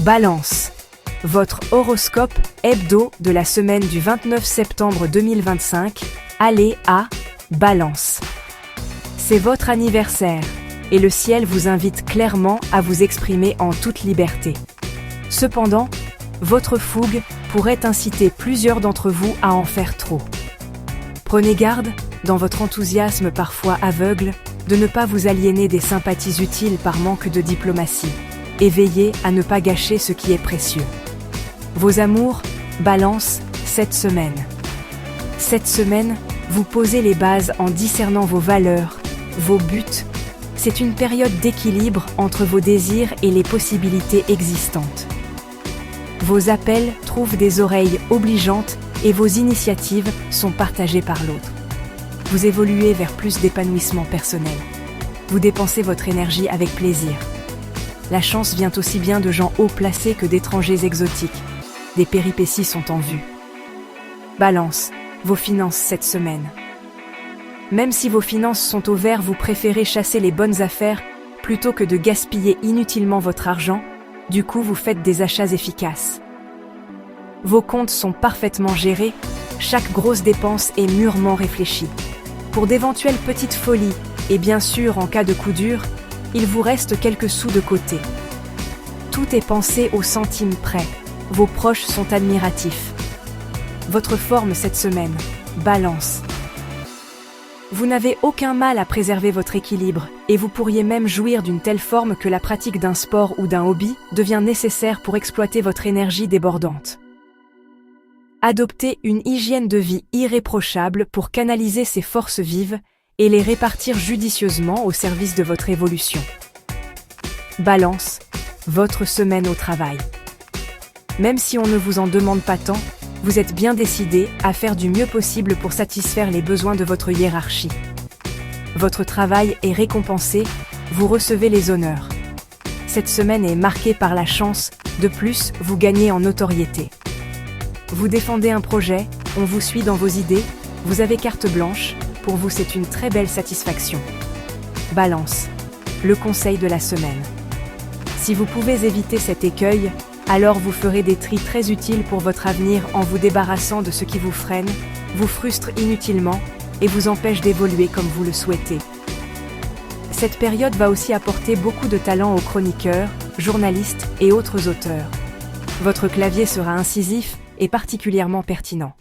Balance. Votre horoscope hebdo de la semaine du 29 septembre 2025. Allez à Balance. C'est votre anniversaire, et le ciel vous invite clairement à vous exprimer en toute liberté. Cependant, votre fougue pourrait inciter plusieurs d'entre vous à en faire trop. Prenez garde, dans votre enthousiasme parfois aveugle, de ne pas vous aliéner des sympathies utiles par manque de diplomatie, et veillez à ne pas gâcher ce qui est précieux. Vos amours, Balance, cette semaine. Cette semaine, vous posez les bases en discernant vos valeurs, vos buts. C'est une période d'équilibre entre vos désirs et les possibilités existantes. Vos appels trouvent des oreilles obligeantes et vos initiatives sont partagées par l'autre. Vous évoluez vers plus d'épanouissement personnel. Vous dépensez votre énergie avec plaisir. La chance vient aussi bien de gens haut placés que d'étrangers exotiques. Des péripéties sont en vue. Balance, vos finances cette semaine. Même si vos finances sont au vert, vous préférez chasser les bonnes affaires plutôt que de gaspiller inutilement votre argent. Du coup, vous faites des achats efficaces. Vos comptes sont parfaitement gérés, chaque grosse dépense est mûrement réfléchie. Pour d'éventuelles petites folies, et bien sûr en cas de coup dur, il vous reste quelques sous de côté. Tout est pensé au centime près, vos proches sont admiratifs. Votre forme cette semaine, Balance. Vous n'avez aucun mal à préserver votre équilibre, et vous pourriez même jouir d'une telle forme que la pratique d'un sport ou d'un hobby devient nécessaire pour exploiter votre énergie débordante. Adoptez une hygiène de vie irréprochable pour canaliser ces forces vives et les répartir judicieusement au service de votre évolution. Balance, votre semaine au travail. Même si on ne vous en demande pas tant, vous êtes bien décidé à faire du mieux possible pour satisfaire les besoins de votre hiérarchie. Votre travail est récompensé, vous recevez les honneurs. Cette semaine est marquée par la chance, de plus, vous gagnez en notoriété. Vous défendez un projet, on vous suit dans vos idées, vous avez carte blanche, pour vous c'est une très belle satisfaction. Balance, le conseil de la semaine. Si vous pouvez éviter cet écueil, alors vous ferez des tris très utiles pour votre avenir en vous débarrassant de ce qui vous freine, vous frustre inutilement et vous empêche d'évoluer comme vous le souhaitez. Cette période va aussi apporter beaucoup de talent aux chroniqueurs, journalistes et autres auteurs. Votre clavier sera incisif et particulièrement pertinent.